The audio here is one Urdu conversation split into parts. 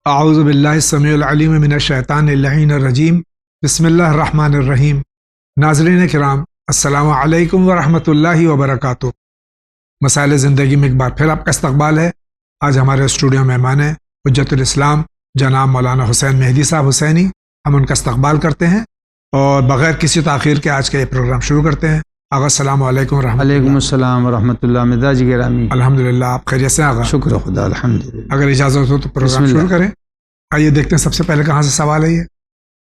اعوذ باللہ السمیع العلیم من الشیطان اللعین الرجیم بسم اللہ الرحمن الرحیم۔ ناظرین کرام، السلام علیکم ورحمۃ اللہ وبرکاتہ۔ مسائل زندگی میں ایک بار پھر آپ کا استقبال ہے۔ آج ہمارے اسٹوڈیو مہمان ہیں حجت الاسلام جناب مولانا حسین مہدی صاحب حسینی۔ ہم ان کا استقبال کرتے ہیں اور بغیر کسی تاخیر کے آج کا یہ پروگرام شروع کرتے ہیں۔ آغا السلام علیکم ورحمۃ اللہ۔ علیکم السلام ورحمۃ اللہ۔ مزاج گرامی، الحمدللہ، آپ خیریت سے آغا؟ شکر خدا، الحمدللہ۔ اگر اجازت ہو تو پروگرام شروع کریں۔ آئیے دیکھتے ہیں سب سے پہلے کہاں سے سوال ہے یہ۔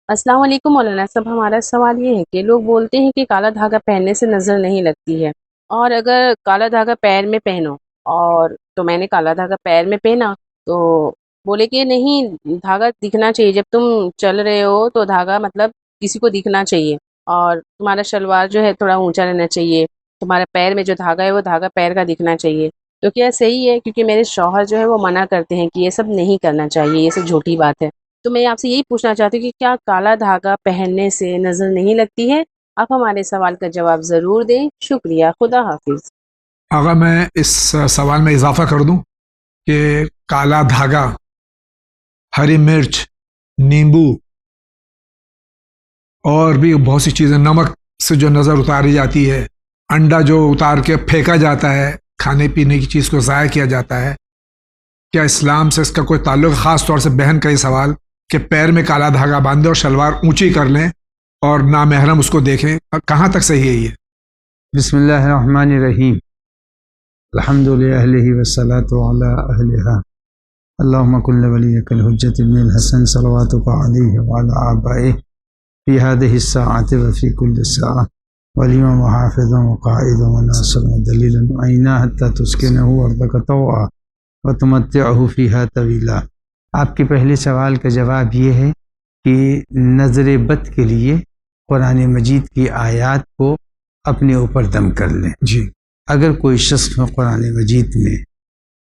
السلام علیکم مولانا صاحب، ہمارا سوال یہ ہے کہ لوگ بولتے ہیں کہ کالا دھاگا پہننے سے نظر نہیں لگتی ہے، اور اگر کالا دھاگا پیر میں پہنو، اور تو میں نے کالا دھاگا پیر میں پہنا تو بولے کہ نہیں، دھاگا دکھنا چاہیے، جب تم چل رہے ہو تو دھاگا مطلب کسی کو دکھنا چاہیے، اور تمہارا شلوار جو ہے تھوڑا اونچا رہنا چاہیے، تمہارے پیر میں جو دھاگا ہے وہ دھاگا پیر کا دکھنا چاہیے، تو کیا صحیح ہے؟ کیونکہ میرے شوہر جو ہے وہ منع کرتے ہیں کہ یہ سب نہیں کرنا چاہیے، یہ سب جھوٹی بات ہے۔ تو میں آپ سے یہی پوچھنا چاہتی ہوں کہ کیا کالا دھاگا پہننے سے نظر نہیں لگتی ہے؟ آپ ہمارے سوال کا جواب ضرور دیں، شکریہ، خدا حافظ۔ اگر میں اس سوال میں اضافہ کر دوں کہ کالا دھاگا، ہری مرچ، نیمبو اور بھی بہت سی چیزیں، نمک سے جو نظر اتاری جاتی ہے، انڈا جو اتار کے پھینکا جاتا ہے، کھانے پینے کی چیز کو ضائع کیا جاتا ہے، کیا اسلام سے اس کا کوئی تعلق؟ خاص طور سے بہن کا یہ سوال کہ پیر میں کالا دھاگا باندھیں اور شلوار اونچی کر لیں اور نامحرم اس کو دیکھیں، کہاں تک صحیح ہے یہ؟ بسم اللہ الرحمن الرحیم، الحمد للہ والصلاۃ علی اہلہا، اللہم کل ولیک الحجۃ ابن الحسن صلواتک علیہ وعلی آبائہ فی ہذہ الساعۃ وفی کل ساعۃ ولیما وحافظا وقائدا وناصرا ودلیلا معینا حتی تسکنہ ارضک طوعا وتمتعہ فیہا طویلا۔ آپ کے پہلے سوال کا جواب یہ ہے کہ نظر بد کے لیے قرآن مجید کی آیات کو اپنے اوپر دم کر لیں۔ جی، اگر کوئی شخص قرآن مجید میں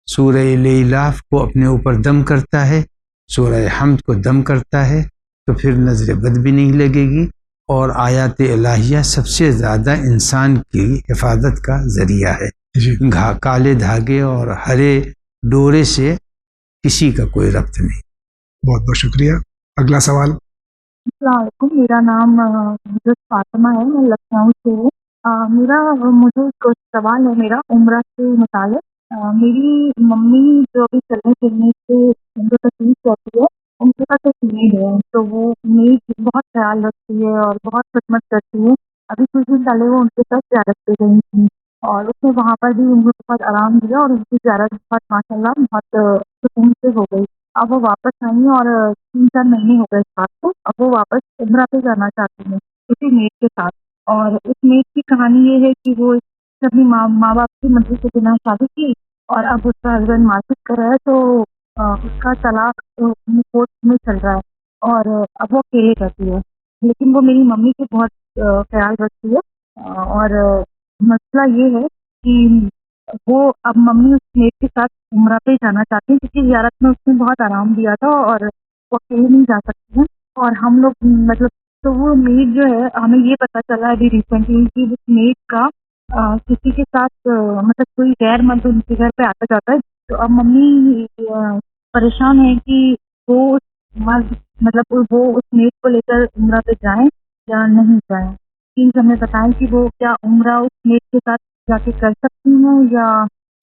سورہ لیلاف کو اپنے اوپر دم کرتا ہے، سورہ حمد کو دم کرتا ہے، تو پھر نظر بد بھی نہیں لگے گی، اور آیات الہیہ سب سے زیادہ انسان کی حفاظت کا ذریعہ ہے۔ جی، کالے دھاگے اور ہرے ڈورے سے کسی کا کوئی ربط نہیں۔ بہت بہت شکریہ۔ اگلا سوال۔ السلام علیکم، میرا نام حضرت فاطمہ ہے، میں لکھنؤ سے ہوں۔ مجھے ایک سوال ہے میرا عمرہ سے متعلق۔ میری ممی جو ابھی چلنے پھرنے سے جو تکلیف رہتی ہے، ان کے پاس ایک میڈ ہے، تو وہ میڈ بہت خیال رکھتی ہے اور بہت خدمت کرتی ہے۔ ابھی کچھ دن پہلے وہ ان کے ساتھ زیارت پہ گئی تھی، اور اس نے وہاں پر بھی ان کو بہت آرام دیا، اور ان کی زیارت بہت ماشاء اللہ بہت سکون سے ہو گئی۔ اب وہ واپس آئی اور 3-4 مہینے ہو گئے اس بات کو۔ اب وہ واپس عمرہ پہ جانا چاہتی ہیں اسی میٹ کے ساتھ، اور اس میٹ کی کہانی یہ ہے کہ وہ اپنی ماں باپ کی مرضی کے بنا شادی کی، اور اب اس کا ہسبینڈ مارکیٹ کر رہا ہے، تو اس کا طلاق کورٹ میں چل رہا ہے، اور اب وہ اکیلے رہتی ہے، لیکن وہ میری ممی سے بہت خیال رکھتی ہے۔ اور مسئلہ یہ ہے کہ وہ اب ممی اس میٹ کے ساتھ عمرہ پہ جانا چاہتی ہیں، کیونکہ زیارت میں اس نے بہت آرام دیا تھا، اور وہ اکیلے نہیں جا سکتی ہیں، اور ہم لوگ مطلب تو وہ میٹ جو ہے، ہمیں یہ پتہ چلا ابھی ریسنٹلی کہ اس میٹ کا کسی کے ساتھ مطلب کوئی غیر مرد ان کے گھر پہ آتا جاتا ہے، تو اب ممی پریشان ہے کہ وہ مرد مطلب وہ اس میٹ کو لے کر عمرہ پہ جائیں یا نہیں جائیں۔ پلیز ہمیں بتائیں کہ وہ کیا عمرہ اس میٹ کے ساتھ جا کے کر سکتی ہیں یا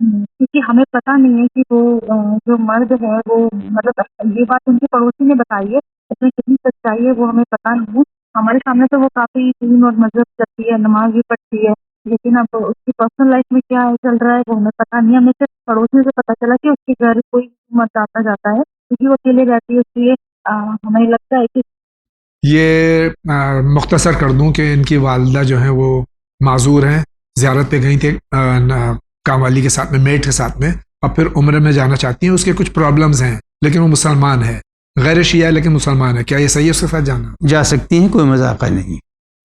کیونکہ ہمیں پتہ نہیں ہے کہ وہ جو مرد ہے وہ مطلب یہ بات ان کے پڑوسی نے بتائی ہے، اس میں کتنی سچائی ہے وہ ہمیں پتہ نہیں ہے۔ ہمارے سامنے تو وہ کافی دین اور مذہب کرتی ہے، نماز بھی پڑھتی ہے، لیکن اب اس کی پرسنل لائف میں کیا چل رہا ہے وہ ہمیں پتہ نہیں۔ ہمیں صرف پڑوسیوں سے پتہ چلا کہ اس کے گھر کوئی مرد آتا جاتا ہے، کیونکہ وہ اکیلے رہتی ہے، اس لیے ہمیں لگتا ہے کہ یہ مختصر کر دوں کہ ان کی والدہ جو ہیں وہ معذور ہیں، زیارت پہ گئی تھیں کام والی کے ساتھ میں، میٹ کے ساتھ میں، اور پھر عمرے میں جانا چاہتی ہیں۔ اس کے کچھ پرابلمز ہیں، لیکن وہ مسلمان ہے، غیر شیعہ ہے لیکن مسلمان ہے۔ کیا یہ صحیح ہے اس کے ساتھ جانا؟ جا سکتی ہیں، کوئی مذاقہ نہیں۔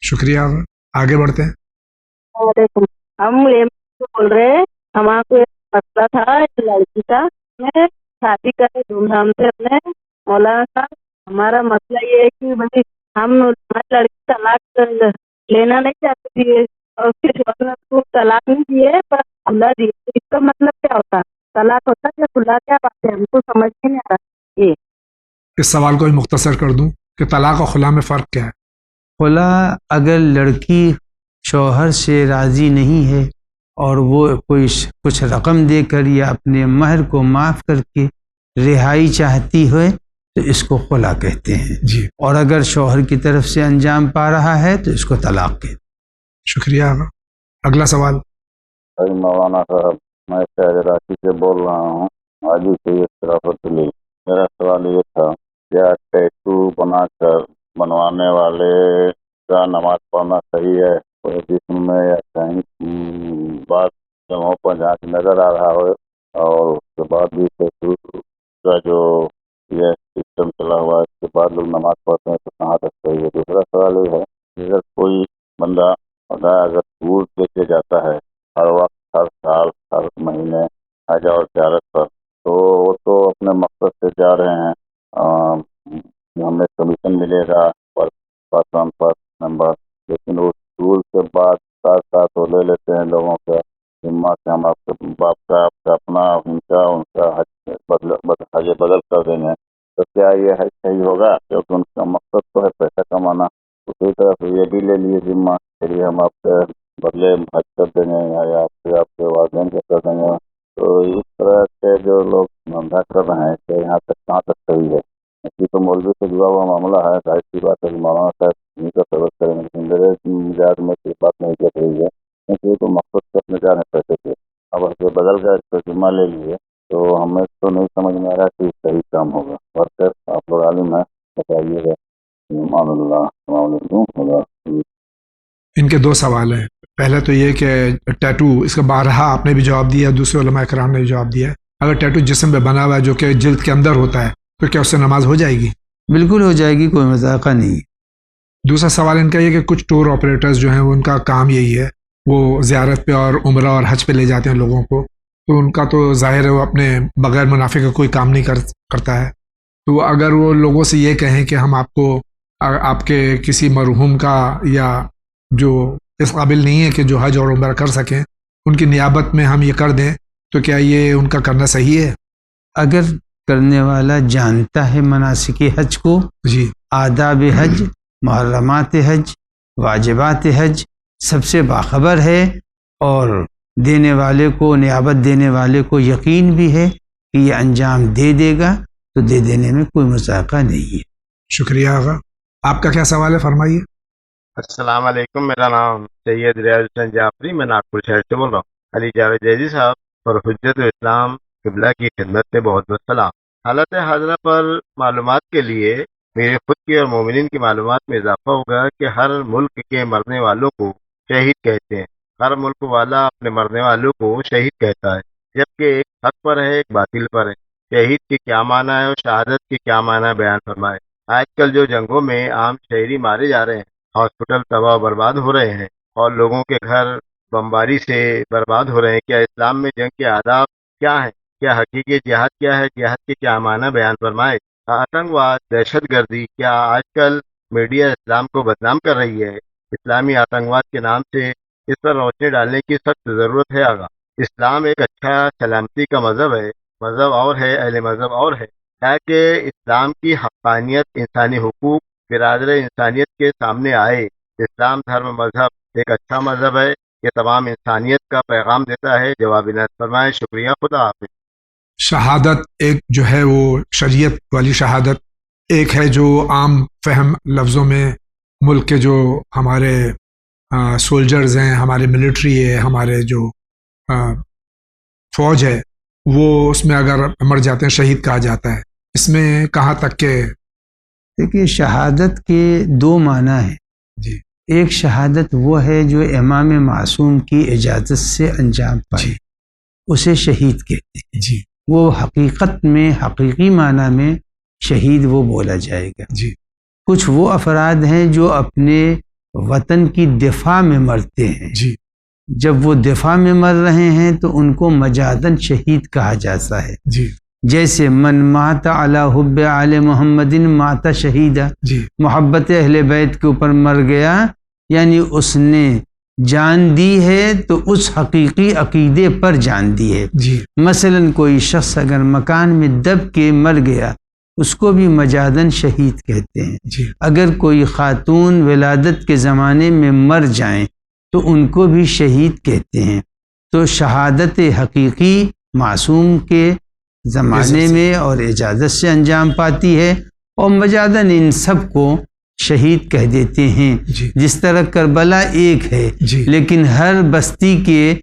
شکریہ، آگے بڑھتے ہیں۔ وعلیکم، ہم بول رہے ہیں، ہمارا کو ایک مسئلہ تھا، ایک لڑکی کا، میں شادی کرے دھوم دھام سے اپنے مولانا صاحب۔ ہمارا مسئلہ یہ ہے کہ بھائی ہم ہماری لڑکی طلاق لینا نہیں چاہتی تھی، اور اس کے شوہر نے اس کو طلاق نہیں دیے پر کھلا دیے، اس کا مطلب کیا ہوتا؟ طلاق ہوتا ہے یا کھلا؟ کیا بات ہے؟ ہم کو سمجھ نہیں آ رہا یہ۔ اس سوال کو ہی مختصر کر دوں کہ طلاق اور خلا میں فرق کیا ہے؟ خلا اگر لڑکی شوہر سے راضی نہیں ہے اور وہ کچھ رقم دے کر یا اپنے مہر کو معاف کر کے رہائی چاہتی ہے تو اس کو خلا کہتے ہیں. جی اور اگر شوہر کی طرف سے انجام پا رہا ہے تو اس کو طلاق کہتے ہیں. شکریہ آقا. اگلا سوال. مولانا صاحب میں شہر راشی سے بول رہا ہوں، حاجی سید شرافت علی. میرا سوال یہ تھا، کیا ٹیٹو بنوانے والے کا نماز پڑھنا صحیح ہے؟ کوئی جسم میں یا کہیں بعض جگہوں پر جہاں سے نظر آ رہا ہو، اور اس کے بعد بھی ٹیٹو کا جو یہ سسٹم چلا ہوا ہے، اس کے بعد لوگ نماز پڑھتے ہیں تو کہاں تک صحیح ہے؟ دوسرا سوال یہ ہے کہ اگر کوئی بندہ اگر ٹور لے کے جاتا ہے ہر وقت، ہر سال، ہر مہینے حج اور زیارت پر، تو وہ تو اپنے مقصد سے جا رہے ہیں، ہمیں کمیشن ملے گا پر نمبر، لیکن اس ٹور کے بعد ساتھ ساتھ وہ لے لیتے ہیں لوگوں کا ذمہ کہ ہم آپ کے باپ کا، آپ کا اپنا، ان کا حج بدل کر دیں گے. تو کیا یہ حج صحیح ہوگا؟ کیونکہ ان کا مقصد تو ہے پیسہ کمانا. اسی طرح سے یہ بھی لے لیے ذمہ کہ یہ ہم آپ کے بدلے حج کر دیں گے یا آپ کے والدین کو کر دیں گے. تو اس طرح کے جو لوگ دھندا کر رہے ہیں کہ یہاں تک کہاں تک صحیح ہے؟ اسی تو مولوی سے جڑا ہوا معاملہ ہے، ظاہر سی بات ہے کہ مولانا صاحب انہیں کا سبق کریں گے، لیکن میرے مزاج میں کوئی بات نہیں کر رہی ہے، کیونکہ یہ تو مقصد سے اپنے جا رہے پیسے کے. اب یہ بدل کر اس کو ذمہ لے لیے تو ہمیں تو نہیں سمجھ میں آ رہا کہ صحیح کام ہوگا. ورکر آپ لوگ عالم ہیں، بتائیے گا. مان اللہ. السلام علیکم. ان کے دو سوال ہیں. پہلا تو یہ کہ ٹیٹو، اس کا بارہا آپ نے بھی جواب دیا، دوسرے علماء کرام نے بھی جواب دیا. اگر ٹیٹو جسم پہ بنا ہوا ہے جو کہ جلد کے اندر ہوتا ہے تو کیا اس سے نماز ہو جائے گی؟ بالکل ہو جائے گی، کوئی مذاقہ نہیں. دوسرا سوال ان کا یہ کہ کچھ ٹور آپریٹرز جو ہیں وہ ان کا کام یہی ہے، وہ زیارت پہ اور عمرہ اور حج پہ لے جاتے ہیں لوگوں کو، تو ان کا تو ظاہر ہے وہ اپنے بغیر منافع کا کوئی کام نہیں کرتا ہے. تو اگر وہ لوگوں سے یہ کہیں کہ ہم آپ کو آپ کے کسی مرحوم کا یا جو اس قابل نہیں ہے کہ جو حج اور عمرہ کر سکیں، ان کی نیابت میں ہم یہ کر دیں، تو کیا یہ ان کا کرنا صحیح ہے؟ اگر کرنے والا جانتا ہے مناسک حج کو، جی آداب حج، محرمات حج، واجبات حج، سب سے باخبر ہے، اور دینے والے کو، نیابت دینے والے کو یقین بھی ہے کہ یہ انجام دے دے گا، تو دے دینے میں کوئی مذاقہ نہیں ہے. شکریہ آغا. آپ کا کیا سوال ہے، فرمائیے. السلام علیکم، میرا نام سید ریاض حسین جعفری، میں ناگپور شہر سے بول رہا ہوں. علی جاوید جیزی صاحب اور حجت اسلام قبلہ کی خدمت سے بہت بہت سلام. حالت حاضرہ پر معلومات کے لیے میرے خود کی اور مومنین کی معلومات میں اضافہ ہوگا کہ ہر ملک کے مرنے والوں کو شہید کہتے ہیں. ہر ملک والا اپنے مرنے والوں کو شہید کہتا ہے، جبکہ ایک حق پر ہے، ایک باطل پر ہے. شہید کی کیا معنی ہے اور شہادت کی کیا معنی ہے، بیان فرمائے. آج کل جو جنگوں میں عام شہری مارے جا رہے ہیں، ہاسپٹل تباہ و برباد ہو رہے ہیں، اور لوگوں کے گھر بمباری سے برباد ہو رہے ہیں، کیا اسلام میں جنگ کے آداب کیا ہیں؟ کیا حقیقی جہاد کیا ہے؟ جہاد کے کیا معنی، بیان فرمائے. آتنکواد، دہشت گردی، کیا آج کل میڈیا اسلام کو بدنام کر رہی ہے؟ اسلامی آتنکواد کے نام سے اس پر روشنی ڈالنے کی سخت ضرورت ہے. آگا اسلام ایک اچھا سلامتی کا مذہب ہے، مذہب اور ہے، اہل مذہب اور ہے، تاکہ اسلام کی حقانیت، انسانی حقوق، برادر انسانیت کے سامنے آئے. اسلام دھرم مذہب ایک اچھا مذہب ہے، یہ تمام انسانیت کا پیغام دیتا ہے. جواب عنایت فرمائے. شکریہ. خدا حافظ. شہادت ایک جو ہے وہ شریعت والی شہادت، ایک ہے جو عام فہم لفظوں میں ملک کے جو ہمارے سولجرز ہیں، ہمارے ملٹری ہے، ہمارے جو فوج ہے، وہ اس میں اگر مر جاتے ہیں شہید کہا جاتا ہے. اس میں کہاں تک کہ دیکھیے، شہادت کے دو معنی ہیں. جی ایک شہادت وہ ہے جو امام معصوم کی اجازت سے انجام پائے، جی اسے شہید کہتے ہیں. جی وہ حقیقت میں، حقیقی معنی میں شہید وہ بولا جائے گا. جی کچھ وہ افراد ہیں جو اپنے وطن کی دفاع میں مرتے ہیں، جی جب وہ دفاع میں مر رہے ہیں تو ان کو مجازاً شہید کہا جاتا ہے. جی جیسے من مات علی حب آل محمد مات شہیدہ، جی محبت اہل بیت کے اوپر مر گیا، یعنی اس نے جان دی ہے تو اس حقیقی عقیدے پر جان دی ہے. جی مثلا کوئی شخص اگر مکان میں دب کے مر گیا اس کو بھی مجازاً شہید کہتے ہیں۔ جی اگر کوئی خاتون ولادت کے زمانے میں مر جائیں تو ان کو بھی شہید کہتے ہیں۔ تو شہادت حقیقی معصوم کے زمانے میں اور اجازت سے انجام پاتی ہے، اور مجازاً ان سب کو شہید کہہ دیتے ہیں۔ جی جس طرح کربلا ایک ہے، جی لیکن ہر بستی کے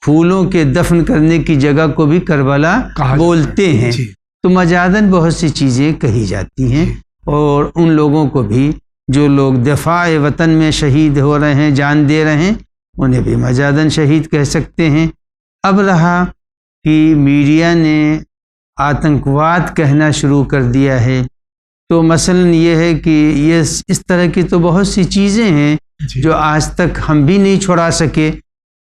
پھولوں کے دفن کرنے کی جگہ کو بھی کربلا کہا جاتا بولتے ہے۔ ہیں۔ جی تو مجازاً بہت سی چیزیں کہی جاتی ہیں، جی اور ان لوگوں کو بھی جو لوگ دفاع وطن میں شہید ہو رہے ہیں، جان دے رہے ہیں، انہیں بھی مجازاً شہید کہہ سکتے ہیں۔ اب رہا کہ میڈیا نے آتنکواد کہنا شروع کر دیا ہے، تو مثلاً یہ ہے کہ یہ اس طرح کی تو بہت سی چیزیں ہیں جی جو آج تک ہم بھی نہیں چھڑا سکے۔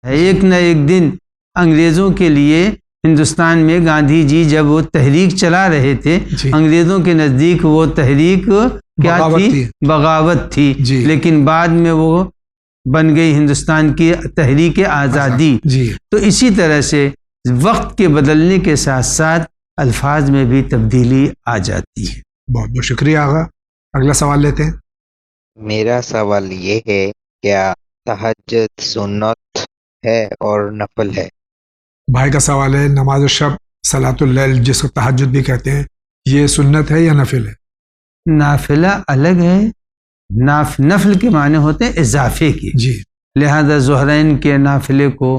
ایک نہ ایک دن انگریزوں کے لیے ہندوستان میں گاندھی جی جب وہ تحریک چلا رہے تھے، جی انگریزوں کے نزدیک وہ تحریک کیا بغاوت تھی؟ تھی۔ بغاوت تھی، جی لیکن بعد میں وہ بن گئی ہندوستان کی تحریک آزادی۔ جی تو اسی طرح سے وقت کے بدلنے کے ساتھ ساتھ الفاظ میں بھی تبدیلی آ جاتی ہے۔ بہت بہت شکریہ آغا۔ اگلا سوال لیتے ہیں۔ میرا سوال یہ ہے، کیا تہجد سنت ہے اور نفل ہے؟ بھائی کا سوال ہے، نماز شب صلاۃ اللیل جس کو تہجد بھی کہتے ہیں، یہ سنت ہے یا نفل ہے؟ نافلہ الگ ہے، نفل کے معنی ہوتے ہیں اضافے کے، جی لہذا ظہرین کے نافلے کو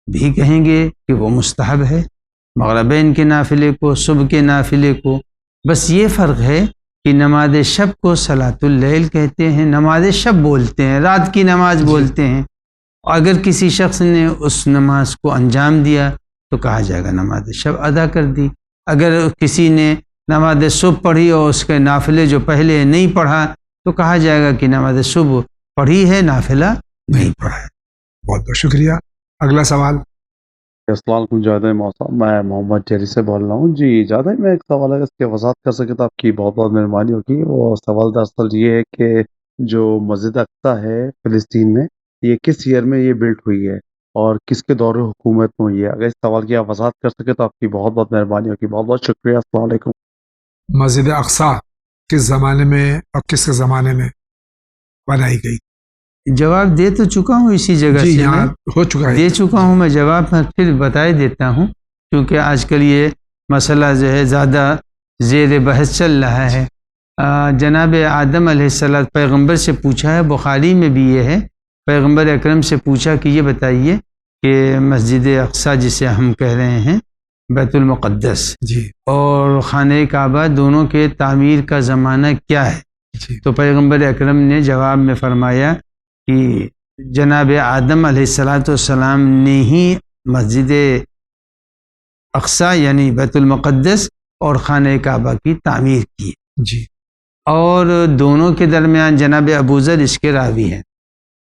بھی کہیں گے کہ وہ مستحب ہے، مغربین کے نافلے کو، صبح کے نافلے کو۔ بس یہ فرق ہے کہ نماز شب کو صلاۃ اللیل کہتے ہیں، نماز شب بولتے ہیں، رات کی نماز بولتے ہیں۔ اگر کسی شخص نے اس نماز کو انجام دیا تو کہا جائے گا نماز شب ادا کر دی۔ اگر کسی نے نماز صبح پڑھی اور اس کے نافلے جو پہلے نہیں پڑھا تو کہا جائے گا کہ نماز صبح پڑھی ہے، نافلہ نہیں پڑھا ہے۔ بہت بہت شکریہ۔ اگلا سوال۔ السلام علیکم جاوید موسم، میں محمد جیری سے بول رہا ہوں۔ جی جاوید، میں ایک سوال اگر اس کی وضاحت کر سکے تو آپ کی بہت بہت مہربانی ہوگی۔ وہ سوال دراصل یہ ہے کہ جو مسجد اقصیٰ ہے فلسطین میں، یہ کس ایئر میں یہ بلڈ ہوئی ہے اور کس کے دور حکومت میں ہوئی ہے؟ اگر اس سوال کی آپ وضاحت کر سکے تو آپ کی بہت بہت مہربانی ہوگی۔ بہت بہت شکریہ۔ السلام علیکم۔ مسجد اقصیٰ کس زمانے میں اور کس کے زمانے میں بنائی گئی؟ جواب دے تو چکا ہوں اسی جگہ جی سے، یہاں میں ہو چکا ہے۔ دے چکا ہوں، میں جواب میں پھر بتا ہی دیتا ہوں، کیونکہ آج کل یہ مسئلہ جو ہے زیادہ زیر بحث چل رہا ہے۔ جناب آدم علیہ السلام پیغمبر سے پوچھا ہے، بخاری میں بھی یہ ہے، پیغمبر اکرم سے پوچھا کہ یہ بتائیے کہ مسجد اقصیٰ جسے ہم کہہ رہے ہیں بیت المقدس جی اور خانہ کعبہ، دونوں کے تعمیر کا زمانہ کیا ہے؟ جی تو پیغمبر اکرم نے جواب میں فرمایا کہ جناب آدم علیہ السلام نے ہی مسجد اقصیٰ یعنی بیت المقدس اور خانہ کعبہ کی تعمیر کی، جی اور دونوں کے درمیان جناب ابوذر اس کے راوی ہیں،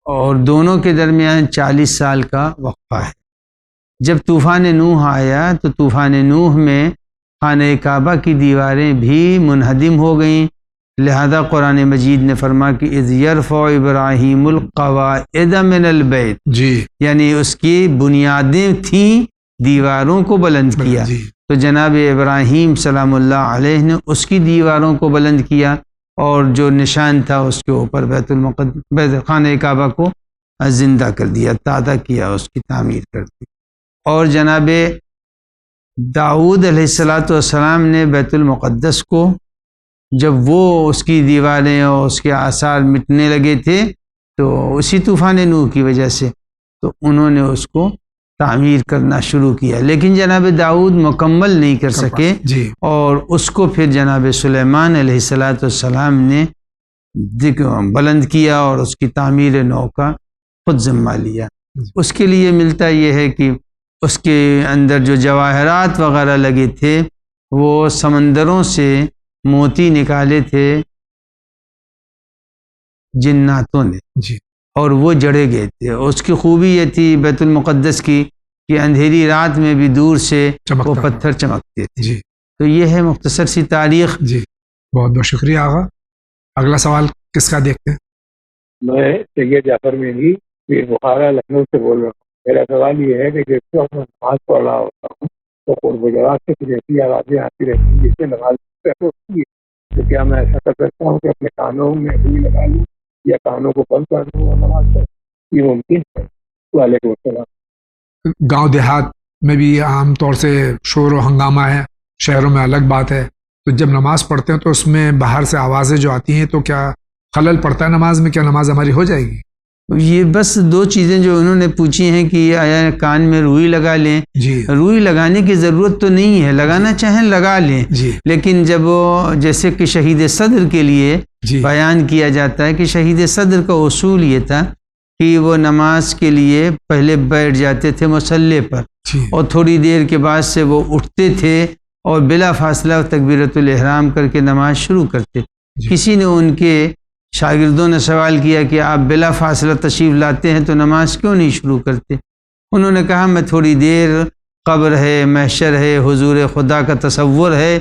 اور دونوں کے درمیان 40 سال کا وقفہ ہے۔ جب طوفان نوح آیا تو طوفان نوح میں خانہ کعبہ کی دیواریں بھی منہدم ہو گئیں، لہذا قرآن مجید نے فرما کہ اذ یرفع ابراہیم القواعد من البیت، جی یعنی اس کی بنیادیں تھیں، دیواروں کو بلند کیا، جی تو جناب ابراہیم سلام اللہ علیہ نے اس کی دیواروں کو بلند کیا، اور جو نشان تھا اس کے اوپر بیت المقدس خانہ کعبہ کو زندہ کر دیا، تازہ کیا، اس کی تعمیر کر دی۔ اور جناب داؤد علیہ السلام نے بیت المقدس کو جب وہ اس کی دیواریں اور اس کے آثار مٹنے لگے تھے تو اسی طوفان نوح کی وجہ سے، تو انہوں نے اس کو تعمیر کرنا شروع کیا، لیکن جناب داؤد مکمل نہیں کر سکے، جی اور اس کو پھر جناب سلیمان علیہ السلام نے بلند کیا اور اس کی تعمیر نو کا خود ذمہ لیا۔ اس کے لیے ملتا یہ ہے کہ اس کے اندر جو جواہرات وغیرہ لگے تھے وہ سمندروں سے موتی نکالے تھے جناتوں نے، جی اور وہ جڑے گئے تھے۔ اس کی خوبی یہ تھی بیت المقدس کی کہ اندھیری رات میں بھی دور سے چمکتا وہ تھا۔ پتھر چمکتے تھے۔ جی تو یہ ہے مختصر سی تاریخ۔ جی بہت بہت شکریہ آغا۔ اگلا سوال کس کا دیکھتے ہیں؟ میں سید جعفر مینی پیر بخارا لکھنؤ سے بول رہا ہوں۔ میرا سوال یہ ہے کہ جس وقت میں نماز پڑھ رہا ہوتا ہوں تو قرب جواب سے رہتی آوازیں آتی رہتی ہیں، جس سے نماز تو کیا میں ایسا کر سکتا ہوں کہ اپنے کانوں میں ہوئی لگا لوں یا کانوں کو بند کر دوں اور نماز پڑھوں؟ یہ ممکن ہے؟ وعلیکم السلام۔ گاؤں دیہات میں بھی عام طور سے شور و ہنگامہ ہے، شہروں میں الگ بات ہے، تو جب نماز پڑھتے ہیں تو اس میں باہر سے آوازیں جو آتی ہیں تو کیا خلل پڑتا ہے نماز میں؟ کیا نماز ہماری ہو جائے گی؟ یہ بس دو چیزیں جو انہوں نے پوچھی ہیں کہ آیا کان میں روئی لگا لیں، جی روئی لگانے کی ضرورت تو نہیں ہے، لگانا چاہیں لگا لیں، جی لیکن جب وہ جیسے کہ شہید صدر کے لیے جی بیان کیا جاتا ہے کہ شہید صدر کا اصول یہ تھا کہ وہ نماز کے لیے پہلے بیٹھ جاتے تھے مصلی پر، جی اور تھوڑی دیر کے بعد سے وہ اٹھتے تھے اور بلا فاصلہ تکبیرۃ الاحرام کر کے نماز شروع کرتے۔ جی کسی نے ان کے شاگردوں نے سوال کیا کہ آپ بلا فاصلہ تشریف لاتے ہیں تو نماز کیوں نہیں شروع کرتے؟ انہوں نے کہا میں تھوڑی دیر قبر ہے، محشر ہے، حضور خدا کا تصور ہے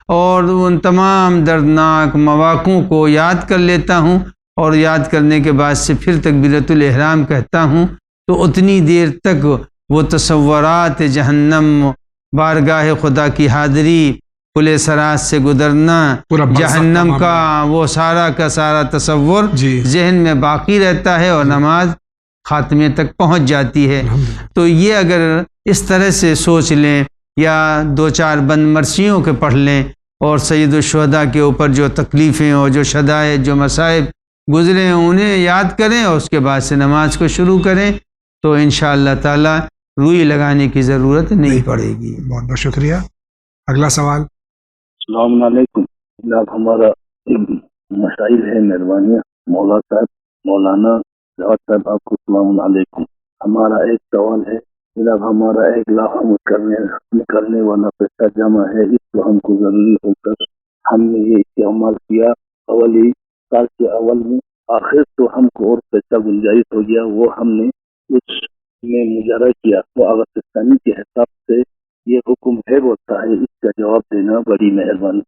اور ان تمام دردناک مواقعوں کو یاد کر لیتا ہوں، اور یاد کرنے کے بعد سے پھر تکبیرۃ الاحرام کہتا ہوں، تو اتنی دیر تک وہ تصورات جہنم، بارگاہ خدا کی حاضری، پل سرات سے گزرنا، پورا برزخ جہنم کا کا وہ سارا کا سارا تصور جی ذہن میں باقی رہتا ہے اور نماز خاتمے تک پہنچ جاتی ہے۔ الحمدللہ۔ تو یہ اگر اس طرح سے سوچ لیں یا دو چار بند مرثیوں کے پڑھ لیں اور سید الشہداء کے اوپر جو تکلیفیں اور جو شدائد جو مصائب گزرے ہیں انہیں یاد کریں اور اس کے بعد سے نماز کو شروع کریں تو انشاءاللہ تعالی روئی لگانے کی ضرورت نہیں پڑے گی۔ بہت بہت شکریہ۔ اگلا سوال۔ السلام علیکم جناب، ہمارا مسائل ہے مہربانی مولا صاحب، مولانا جواد صاحب، آپ کو السلام علیکم۔ ہمارا ایک سوال ہے جناب، ہمارا 1 لاکھ نکلنے والا پیسہ جمع ہے، اس کو ہم کو ضروری ہو کر ہم نے یہ استعمال کیا اولی سال کے اول میں، آخر تو ہم کو اور پیسہ گنجائش ہو گیا، وہ ہم نے کچھ میں مجارہ کیا، وہ اگستانی کے حساب سے یہ حکم ہے ہوتا ہے، اس کا جواب دینا بڑی مہربانی۔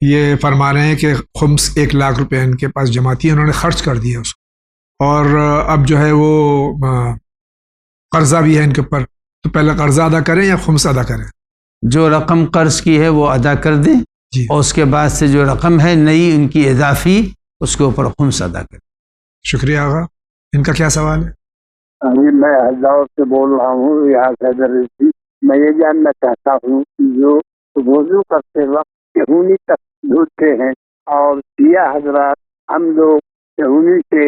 یہ فرما رہے ہیں کہ خمس 1 لاکھ روپے ان کے پاس جمع تھی، انہوں نے خرچ کر دیا اس کو، اور اب جو ہے وہ قرضہ بھی ہے ان کے اوپر، تو پہلے قرضہ ادا کریں یا خمس ادا کریں؟ جو رقم قرض کی ہے وہ ادا کر دیں، جی اور اس کے بعد سے جو رقم ہے نئی ان کی اضافی اس کے اوپر خمس ادا کریں۔ شکریہ آغا۔ ان کا کیا سوال ہے؟ میں حضرت سے بول رہا ہوں یہاں حیدر رضی۔ میں یہ جاننا چاہتا ہوں کہ جو وضو کرتے وقت کہونی تک دھوتے ہیں اور سیاہ حضرات ہم لوگ کہونی سے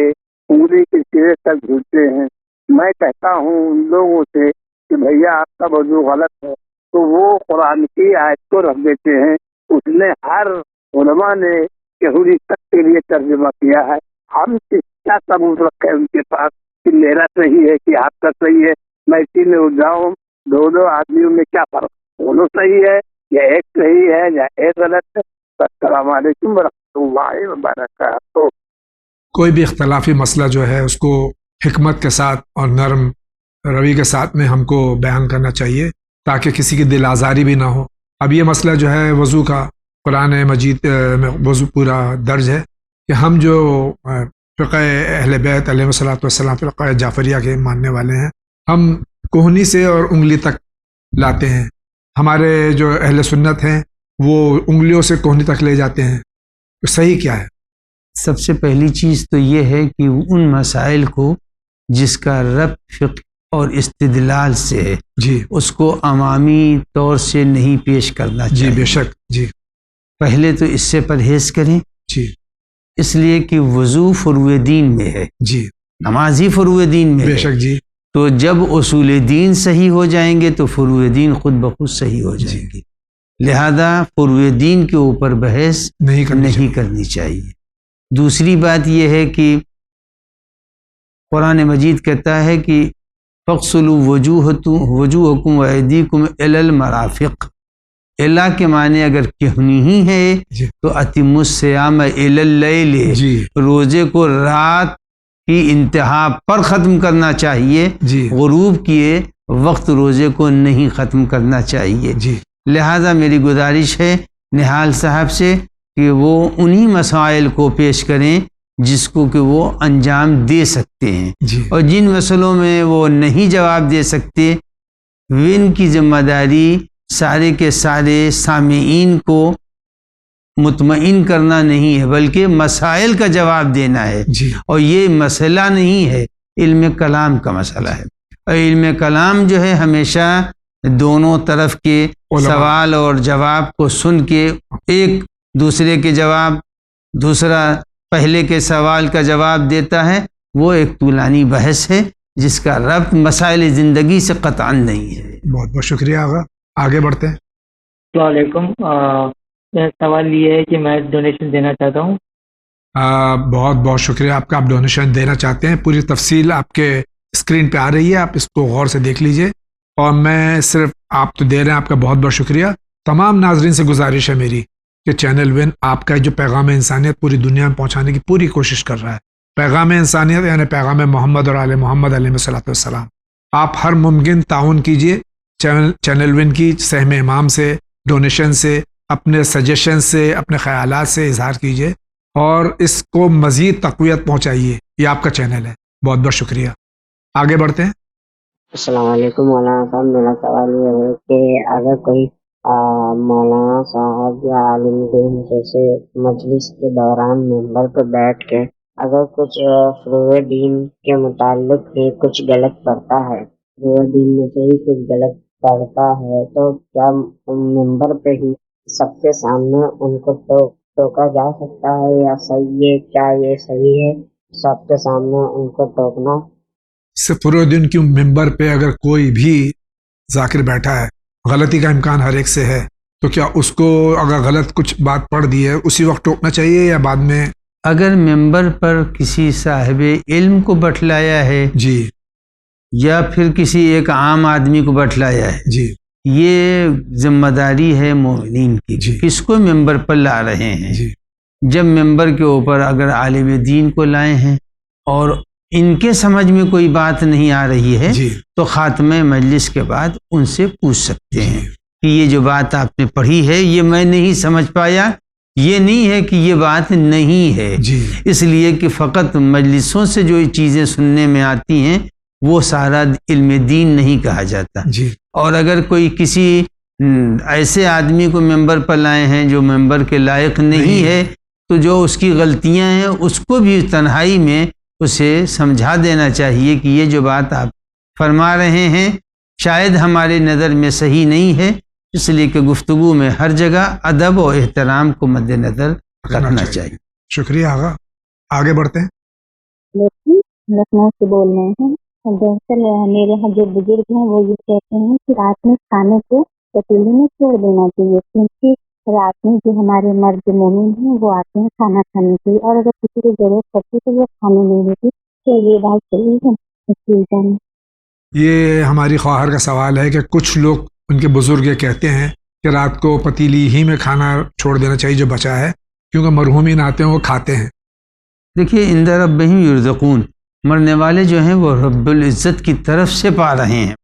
انگلی کے سرے تک دھوتے ہیں، میں کہتا ہوں ان لوگوں سے کہ بھیا آپ کا وضو غلط ہے، تو وہ قرآن کی آیت کو رکھ دیتے ہیں، اس نے ہر علماء نے کہونی تک کے لیے ترجمہ کیا ہے، ہم کیا ثبوت رکھے ان کے پاس کہ میرا صحیح ہے کہ آپ کا صحیح ہے؟ میں اسی میں الجھاؤں، دونوں آدمیوں میں کیا فرق، دونوں صحیح ہے یا ایک صحیح ہے یا ایک غلط ہے؟ السلام علیکم ورحمۃ اللہ وبرکاتہ۔ کوئی بھی اختلافی مسئلہ جو ہے اس کو حکمت کے ساتھ اور نرم روی کے ساتھ میں ہم کو بیان کرنا چاہیے تاکہ کسی کی دل آزاری بھی نہ ہو۔ اب یہ مسئلہ جو ہے وضو کا قرآن مجید میں وضو پورا درج ہے کہ ہم جو فقہ اہل بیت علیہ الصلوۃ والسلام فقہ جعفریہ کے ماننے والے ہیں، ہم کوہنی سے اور انگلی تک لاتے ہیں، ہمارے جو اہل سنت ہیں وہ انگلیوں سے کوہنی تک لے جاتے ہیں، تو صحیح کیا ہے؟ سب سے پہلی چیز تو یہ ہے کہ ان مسائل کو جس کا ربط فقہ اور استدلال سے ہے جی اس کو عوامی طور سے نہیں پیش کرنا جی چاہیے۔ بے شک جی پہلے تو اس سے پرہیز کریں، جی اس لیے کہ وضو فروع دین میں ہے، جی نماز ہی فروع دین میں بے ہے، شک جی تو جب اصول دین صحیح ہو جائیں گے تو فروع دین خود بخود صحیح ہو جائیں گے، لہذا فروع دین کے اوپر بحث نہیں کرنی چاہیے۔ دوسری بات یہ ہے کہ قرآن مجید کہتا ہے کہ فَاغْسِلُوا وُجُوهَكُمْ وَأَيْدِيكُمْ إِلَى الْمَرَافِقِ، الا کے معنی اگر کہنی ہی ہے تو اتم الصیام الی اللیل، روزے کو رات کی انتہا پر ختم کرنا چاہیے، غروب کیے وقت روزے کو نہیں ختم کرنا چاہیے۔ لہذا میری گزارش ہے نہال صاحب سے کہ وہ انہی مسائل کو پیش کریں جس کو کہ وہ انجام دے سکتے ہیں، اور جن مسئلوں میں وہ نہیں جواب دے سکتے ان کی ذمہ داری سارے کے سارے سامعین کو مطمئن کرنا نہیں ہے بلکہ مسائل کا جواب دینا ہے. جی اور یہ مسئلہ نہیں ہے، علم کلام کا مسئلہ ہے. اور علم کلام جو ہے ہمیشہ دونوں طرف کے علماء. سوال اور جواب کو سن کے ایک دوسرے کے جواب، دوسرا پہلے کے سوال کا جواب دیتا ہے. وہ ایک طولانی بحث ہے جس کا ربط مسائل زندگی سے قطعا نہیں ہے. بہت بہت شکریہ آغا. آگے بڑھتے ہیں. السلام علیکم. میرا سوال یہ ہے کہ میں ڈونیشن دینا چاہتا ہوں. بہت بہت شکریہ آپ کا. آپ ڈونیشن دینا چاہتے ہیں، پوری تفصیل آپ کے اسکرین پہ آ رہی ہے، آپ اس کو غور سے دیکھ لیجئے. اور میں صرف آپ تو دے رہے ہیں، آپ کا بہت بہت شکریہ. تمام ناظرین سے گزارش ہے میری کہ چینل ون آپ کا جو پیغام انسانیت پوری دنیا میں پہنچانے کی پوری کوشش کر رہا ہے. پیغام انسانیت یعنی پیغام محمد اور آل محمد علیہ الصلوۃ والسلام. آپ ہر ممکن تعاون کیجئے چینل ون کی سہم امام سے، ڈونیشن سے، اپنے سجیشن سے، اپنے خیالات سے اظہار کیجئے اور اس کو مزید تقویت پہنچائیے. یہ آپ کا چینل ہے. بہت بہت شکریہ. آگے بڑھتے ہیں. السلام علیکم مولانا صاحب. میرا سوال یہ ہے کہ اگر کوئی مولانا صاحب یا عالم دین جیسے مجلس کے دوران ممبر پر بیٹھ کے اگر کچھ فروع دین کے متعلق ہی کچھ غلط پڑھتا ہے، فروع دین میں سے ہی کچھ غلط پڑھتا ہے، تو کیا ممبر پہ ہی سب کے سامنے ان کو ٹوکا جا سکتا ہے یا صحیح ہے؟ کیا یہ صحیح ہے سب کے سامنے ان کو ٹوکنا؟ فروع دین کی ممبر پہ اگر کوئی بھی ذاکر بیٹھا ہے، غلطی کا امکان ہر ایک سے ہے، تو کیا اس کو اگر غلط کچھ بات پڑھ دی ہے اسی وقت ٹوکنا چاہیے یا بعد میں؟ اگر ممبر پر کسی صاحب علم کو بٹھلایا ہے جی یا پھر کسی ایک عام آدمی کو بٹھلایا ہے، جی یہ ذمہ داری ہے مومنین کی. جی. کس کو ممبر پر لا رہے ہیں؟ جی جب ممبر کے اوپر اگر عالم دین کو لائے ہیں اور ان کے سمجھ میں کوئی بات نہیں آ رہی ہے جی تو خاتمہ مجلس کے بعد ان سے پوچھ سکتے ہیں کہ یہ جو بات آپ نے پڑھی ہے یہ میں نہیں سمجھ پایا. یہ نہیں ہے کہ یہ بات نہیں ہے، جی اس لیے کہ فقط مجلسوں سے جو چیزیں سننے میں آتی ہیں وہ سارا علم دین نہیں کہا جاتا. جی. اور اگر کوئی کسی ایسے آدمی کو ممبر پر لائے ہیں جو ممبر کے لائق نہیں ہے تو جو اس کی غلطیاں ہیں اس کو بھی تنہائی میں اسے سمجھا دینا چاہیے کہ یہ جو بات آپ فرما رہے ہیں شاید ہمارے نظر میں صحیح نہیں ہے، اس لیے کہ گفتگو میں ہر جگہ ادب و احترام کو مد نظر رکھنا چاہیے. شکریہ آغا. آگے بڑھتے ہیں. لکھنؤ سے بول رہے ہیں. دراصل میرے یہاں جو بزرگ ہیں وہ یہ کہتے ہیں کہ رات میں کھانے کو پتیلے میں چھوڑ دینا چاہیے، کیونکہ رات میں جو ہمارے مرد مومن ہیں وہ آتے ہیں کھانا کھانے کے لیے، اور اگر کسی کو ضرورت پڑتی تو وہ کھانے نہیں دیتی. تو یہ بات صحیح ہے؟ یہ ہماری خواہر کا سوال ہے کہ کچھ لوگ ان کے بزرگ یہ کہتے ہیں کہ رات کو پتیلی ہی میں کھانا چھوڑ دینا چاہیے جو بچا ہے، کیونکہ مرحومین آتے ہیں وہ کھاتے ہیں. دیکھیے عند ربہم یرزقون، مرنے والے جو ہیں وہ رب العزت کی طرف سے پا رہے ہیں.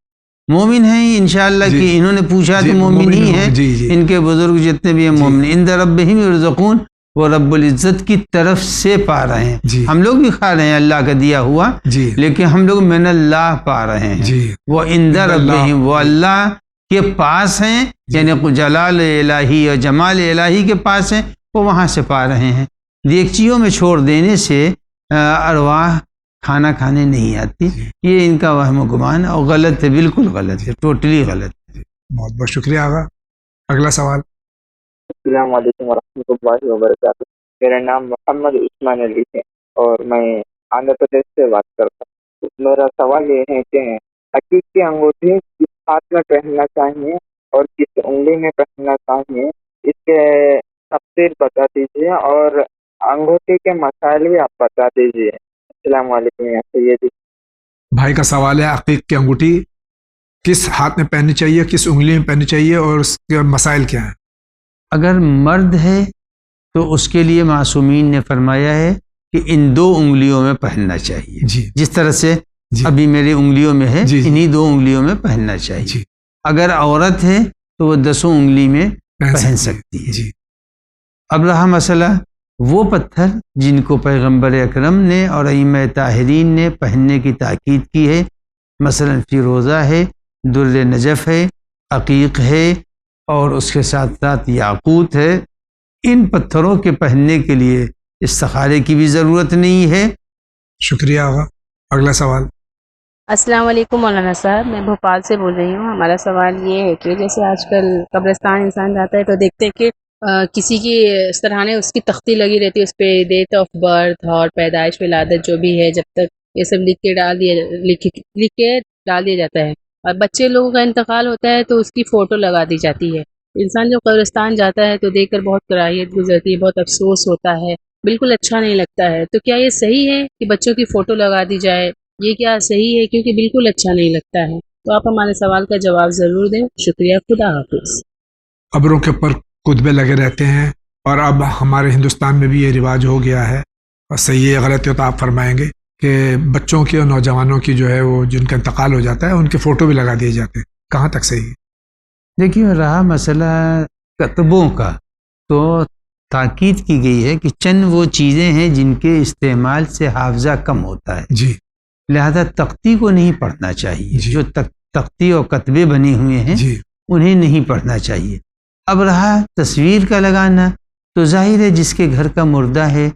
مومن ہیں انشاءاللہ جی. کہ انہوں نے پوچھا جی. تو مومن ہی ہیں. جی جی. ان کے بزرگ جتنے بھی ہیں جی. مومن. عند ربہم یرزقون، وہ رب العزت کی طرف سے پا رہے ہیں. جی. ہم لوگ بھی کھا رہے ہیں اللہ کا دیا ہوا، جی. لیکن ہم لوگ من اللہ پا رہے ہیں. جی. وہ عند ربہم، وہ اللہ کے پاس ہیں، یعنی جلال الہی اور جمال الہی کے پاس ہیں، وہ وہاں سے پا رہے ہیں. دیگچیوں میں چھوڑ دینے سے ارواح کھانا کھانے نہیں آتی. یہ ان کا وہم و گمان اور غلط ہے، بالکل غلط ہے، ٹوٹلی غلط ہے. بہت بہت شکریہ آغا. اگلا سوال. السلام علیکم ورحمۃ اللہ وبرکاتہ. میرا نام محمد عثمان علی ہے اور میں آندھرا پردیش سے بات کرتا ہوں. میرا سوال یہ ہے کہ عقیق کے انگوٹھے کس ہاتھ میں پہننا چاہیے اور کس انگلی میں پہننا چاہیے، اس کے تفصیل بتا دیجیے، اور انگوٹھے کے مسائل بھی آپ بتا دیجیے. السلام علیکم یا سیدی. بھائی کا سوال ہے عقیق کی انگوٹھی کس ہاتھ میں پہننی چاہیے، کس انگلی میں پہننی چاہیے اور اس کے مسائل کیا ہیں؟ اگر مرد ہے تو اس کے لیے معصومین نے فرمایا ہے کہ ان 2 انگلیوں میں پہننا چاہیے. جی. جس طرح سے جی. ابھی میری انگلیوں میں ہے، جی. انہی 2 انگلیوں میں پہننا چاہیے. جی. اگر عورت ہے تو وہ 10 انگلی میں پہن سکتی ہے. جی. اب رہا مسئلہ وہ پتھر جن کو پیغمبر اکرم نے اور ائمہ طاہرین نے پہننے کی تاکید کی ہے، مثلا فیروزہ ہے، در نجف ہے، عقیق ہے، اور اس کے ساتھ ساتھ یاقوت ہے، ان پتھروں کے پہننے کے لیے استخارے کی بھی ضرورت نہیں ہے۔ شکریہ آغا. اگلا سوال. السلام علیکم مولانا صاحب، میں بھوپال سے بول رہی ہوں. ہمارا سوال یہ ہے کہ جیسے آج کل قبرستان انسان جاتا ہے تو دیکھتے ہیں کہ کسی کی سرحانے اس کی تختی لگی رہتی ہے، اس پہ ڈیٹ آف برتھ اور پیدائش ولادت جو بھی ہے جب تک یہ سب لکھ کے ڈال دیا جاتا ہے. اور بچے لوگوں کا انتقال ہوتا ہے تو اس کی فوٹو لگا دی جاتی ہے. انسان جب قبرستان جاتا ہے تو دیکھ کر بہت کراہیت گزرتی ہے، بہت افسوس ہوتا ہے، بالکل اچھا نہیں لگتا ہے. تو کیا یہ صحیح ہے کہ بچوں کی فوٹو لگا دی جائے؟ یہ کیا صحیح ہے؟ کیونکہ بالکل اچھا نہیں لگتا ہے. تو آپ ہمارے سوال کا جواب ضرور دیں. شکریہ. خدا حافظ. قبروں کے اوپر خطبے لگے رہتے ہیں اور اب ہمارے ہندوستان میں بھی یہ رواج ہو گیا ہے، اور صحیح ہے غلط ہے تو آپ فرمائیں گے کہ بچوں کی اور نوجوانوں کی جو ہے وہ جن کا انتقال ہو جاتا ہے ان کے فوٹو بھی لگا دیے جاتے ہیں. کہاں تک صحیح ہے؟ دیکھیے، رہا مسئلہ کتبوں کا تو تاکید کی گئی ہے کہ چند وہ چیزیں ہیں جن کے استعمال سے حافظہ کم ہوتا ہے، جی، لہذا تختی کو نہیں پڑھنا چاہیے. جی. جو تختی اور کتبے بنے ہوئے ہیں جی، انہیں نہیں پڑھنا چاہیے. اب رہا تصویر کا لگانا، تو ظاہر ہے جس کے گھر کا مردہ ہے،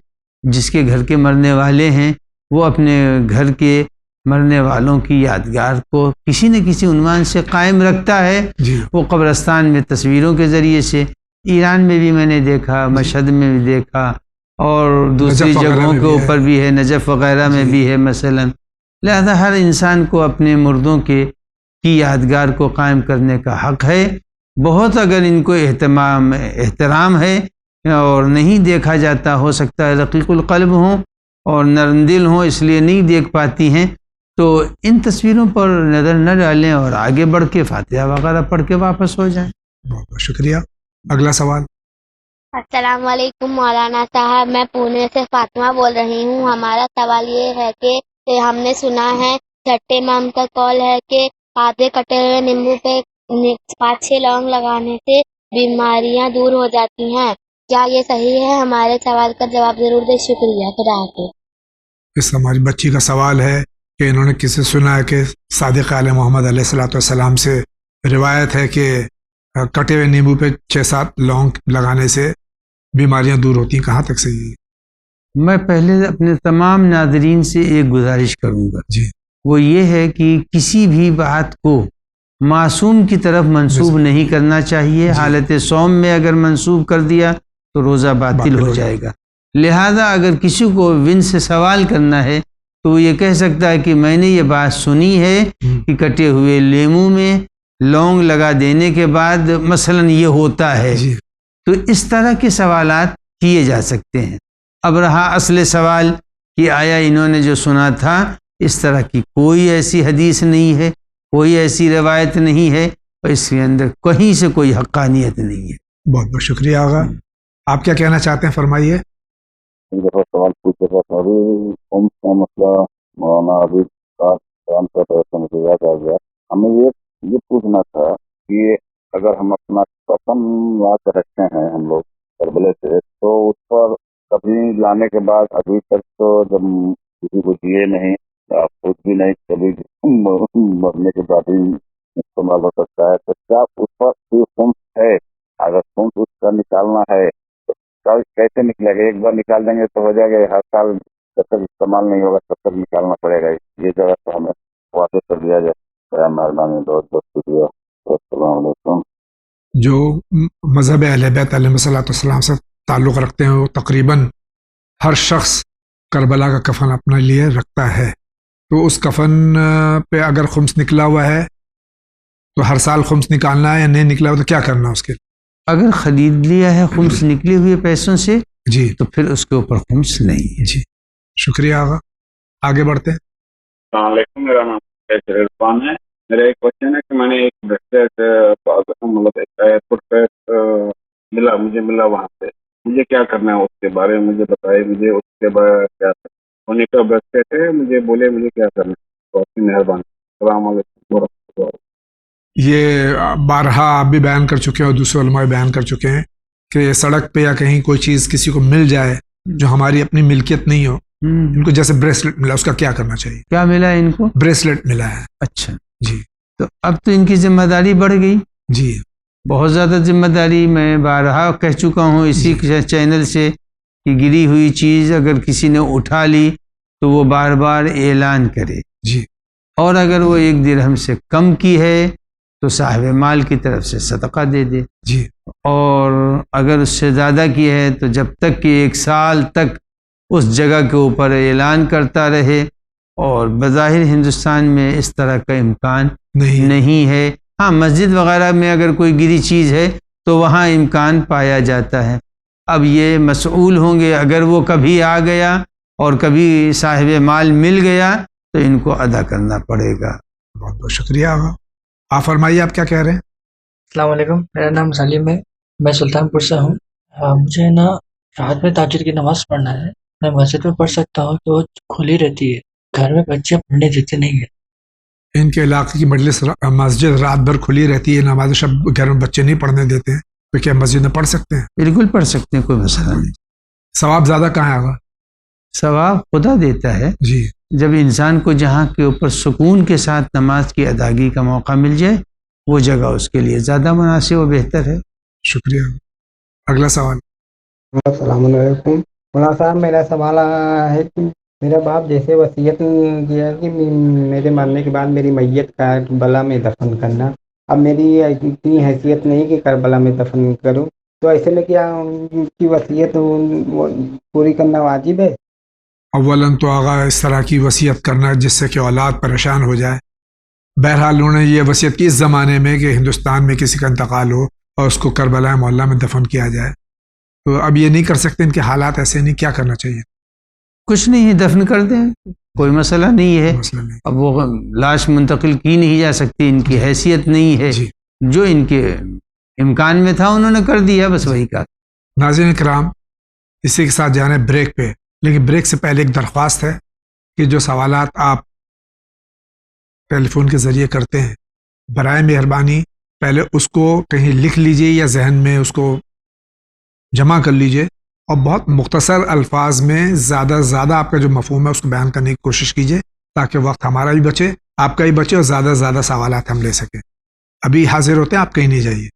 جس کے گھر کے مرنے والے ہیں، وہ اپنے گھر کے مرنے والوں کی یادگار کو کسی نہ کسی عنوان سے قائم رکھتا ہے. جی. وہ قبرستان میں تصویروں کے ذریعے سے، ایران میں بھی میں نے دیکھا، مشہد میں بھی دیکھا، اور دوسری نجف وغیرہ جگہوں میں کے بھی ہے. اوپر بھی ہے، نجف وغیرہ میں جی. بھی ہے مثلا. لہذا ہر انسان کو اپنے مردوں کی یادگار کو قائم کرنے کا حق ہے. بہت اگر ان کو احترام ہے اور نہیں دیکھا جاتا، ہو سکتا ہے رقیق القلب ہوں اور نرم دل ہوں، اس لیے نہیں دیکھ پاتی ہیں، تو ان تصویروں پر نظر نہ ڈالیں اور آگے بڑھ کے فاتحہ وغیرہ پڑھ کے واپس ہو جائیں. بہت بہت شکریہ. اگلا سوال. السلام علیکم مولانا صاحب، میں پونے سے فاطمہ بول رہی ہوں. ہمارا سوال یہ ہے کہ ہم نے سنا ہے چھٹے امام کا قول ہے کہ آدھے کٹے ہوئے نیمبو پہ 5-6 لونگ لگانے سے بیماریاں دور ہو جاتی ہیں. کیا یہ صحیح ہے؟ ہمارے سوال کا جواب ضرور دیں. شکریہ. خدا حافظ. اس ہماری بچی کا سوال ہے کہ انہوں نے کسی سنا ہے کہ صادق علیہ محمد علیہ الصلوۃ والسلام سے روایت ہے کہ کٹے ہوئے نیمبو پہ 6-7 لونگ لگانے سے بیماریاں دور ہوتی ہیں. کہاں تک صحیح ہے؟ میں پہلے اپنے تمام ناظرین سے ایک گزارش کروں گا، جی. وہ یہ ہے کہ کسی بھی بات کو معصوم کی طرف منسوب نہیں کرنا چاہیے. جی. حالت صوم میں اگر منسوب کر دیا تو روزہ باطل ہو جائے گا. لہذا اگر کسی کو ون سے سوال کرنا ہے تو وہ یہ کہہ سکتا ہے کہ میں نے یہ بات سنی ہے کہ کٹے ہوئے لیموں میں لونگ لگا دینے کے بعد مثلا یہ ہوتا ہے. جی. تو اس طرح کے سوالات کیے جا سکتے ہیں. اب رہا اصل سوال کہ آیا انہوں نے جو سنا تھا، اس طرح کی کوئی ایسی حدیث نہیں ہے، کوئی ایسی روایت نہیں ہے، اور اس کے اندر کہیں سے کوئی حقانیت نہیں ہے. بہت بہت شکریہ آغا. آپ کیا کہنا چاہتے ہیں؟ فرمائیے. ایک دفعہ سوال پوچھا تھا، ابھی کون سا مسئلہ مولانا ابھی کام کر رہے تھے، مجھے یاد آ گیا. ہمیں یہ پوچھنا تھا کہ اگر ہم اپنا کفن لا کر رکھتے ہیں ہم لوگ کربلے سے، تو اس پر کبھی لانے کے بعد ابھی تک تو جب کسی کو دیے نہیں، آپ خود بھی نہیں، کبھی مرنے کے بعد ہی استعمال ہو سکتا ہے، تو کیا اس پر کوئی خمس ہے؟ اگر خمس اس کا نکالنا ہے تو کیسے نکلے گا؟ ایک بار نکال دیں گے تو ہو جائے گا، ہر سال جب تک استعمال نہیں ہوگا تب تک نکالنا پڑے گا. یہ جگہ تو ہمیں واپس کر دیا جائے. مہربانی. بہت بہت شکریہ. السلام علیکم. جو مذہب اہل بیت علیہ الصلوۃ والسلام سے تعلق رکھتے ہیں وہ تقریباً ہر شخص کربلا کا کفن اپنے لیے رکھتا ہے. تو اس کفن پہ اگر خمس نکلا ہوا ہے تو ہر سال خمس نکالنا ہے، یا نہیں نکلا ہوا تو کیا کرنا ہے اس کے لیے؟ اگر خرید لیا ہے خمس نکلے ہوئے پیسوں سے، جی، تو پھر اس کے اوپر خمس نہیں ہے. جی. شکریہ آغا. آگے بڑھتے ہیں. السلام علیکم. میرا نام عرفان ہے. میرا ایک کوشچن ہے کہ میں نے ایک بریسلیٹ مطلب ایئرپورٹ پہ مجھے ملا وہاں سے، مجھے کیا کرنا ہے اس کے بارے میں مجھے بتائیے. مجھے اس کے بارے کیا ہونے کا بریسلیٹ ہے، مجھے بولے مجھے کیا کرنا ہے. بہت سی مہربانی. السلام علیکم ورحمۃ اللہ. یہ بارہا آپ بھی بیان کر چکے ہیں اور دوسرے علماء بیان کر چکے ہیں کہ سڑک پہ یا کہیں کوئی چیز کسی کو مل جائے جو ہماری اپنی ملکیت نہیں ہو، ان کو جیسے بریسلیٹ ملا، اس کا کیا کرنا چاہیے؟ کیا ملا ان کو؟ بریسلیٹ ملا ہے. اچھا جی. تو اب تو ان کی ذمہ داری بڑھ گئی. جی. بہت زیادہ ذمہ داری، میں بارہا کہہ چکا ہوں اسی چینل سے کہ گری ہوئی چیز اگر کسی نے اٹھا لی تو وہ بار بار اعلان کرے جی، اور اگر وہ 1 درہم سے کم کی ہے تو صاحب مال کی طرف سے صدقہ دے دے، جی، اور اگر اس سے زیادہ کی ہے تو جب تک کہ 1 سال تک اس جگہ کے اوپر اعلان کرتا رہے، اور بظاہر ہندوستان میں اس طرح کا امکان نہیں ہے۔ ہاں، مسجد وغیرہ میں اگر کوئی گری چیز ہے تو وہاں امکان پایا جاتا ہے۔ اب یہ مسئول ہوں گے، اگر وہ کبھی آ گیا اور کبھی صاحب مال مل گیا تو ان کو ادا کرنا پڑے گا۔ بہت بہت شکریہ آغا۔ آپ فرمائیے، آپ کیا کہہ رہے ہیں؟ السلام علیکم، میرا نام سلیم ہے، میں سلطان پور سے ہوں۔ مجھے نا رات میں تہجد کی نماز پڑھنا ہے، میں مسجد میں پڑھ سکتا ہوں تو وہ کھلی رہتی ہے، گھر میں بچے پڑھنے دیتے نہیں ہیں۔ ان کے علاقے کی مسجد رات بھر کھلی رہتی ہے، نماز شب گھر میں بچے نہیں پڑھنے دیتے ہیں، تو کیا مسجد میں پڑھ سکتے ہیں؟ بالکل پڑھ سکتے ہیں، کوئی مسئلہ نہیں۔ ثواب زیادہ کہاں ہے آغا؟ ثواب خدا دیتا ہے، جی، جب انسان کو جہاں کے اوپر سکون کے ساتھ نماز کی ادائیگی کا موقع مل جائے وہ جگہ اس کے لیے زیادہ مناسب و بہتر ہے۔ شکریہ۔ اگلا سوال۔ السلام علیکم مولانا صاحب، میرا سوال ہے کہ میرا باپ جیسے وصیت کیا کہ میرے مرنے کے بعد میری میت کربلا میں دفن کرنا، اب میری اتنی حیثیت نہیں کہ کربلا میں دفن کروں، تو ایسے میں کیا ان کی وصیت پوری کرنا واجب ہے؟ اولاً تو آغا اس طرح کی وصیت کرنا جس سے کہ اولاد پریشان ہو جائے، بہرحال انہوں نے یہ وصیت کی اس زمانے میں کہ ہندوستان میں کسی کا انتقال ہو اور اس کو کربلا معلیٰ میں دفن کیا جائے، تو اب یہ نہیں کر سکتے، ان کے حالات ایسے نہیں، کیا کرنا چاہیے؟ کچھ نہیں ہے، دفن کر دیں، کوئی مسئلہ نہیں ہے۔ اب وہ لاش منتقل کی نہیں جا سکتی، ان کی حیثیت نہیں ہے، جو ان کے امکان میں تھا انہوں نے کر دیا، بس وہی کا۔ ناظرین کرام، اسی کے ساتھ جانے بریک پہ، لیکن بریک سے پہلے ایک درخواست ہے کہ جو سوالات آپ ٹیلی فون کے ذریعے کرتے ہیں، برائے مہربانی پہلے اس کو کہیں لکھ لیجئے یا ذہن میں اس کو جمع کر لیجئے، اور بہت مختصر الفاظ میں زیادہ سے زیادہ آپ کا جو مفہوم ہے اس کو بیان کرنے کی کوشش کیجئے، تاکہ وقت ہمارا بھی بچے، آپ کا بھی بچے، اور زیادہ سے زیادہ سوالات ہم لے سکیں۔ ابھی حاضر ہوتے ہیں، آپ کہیں نہیں جائیے۔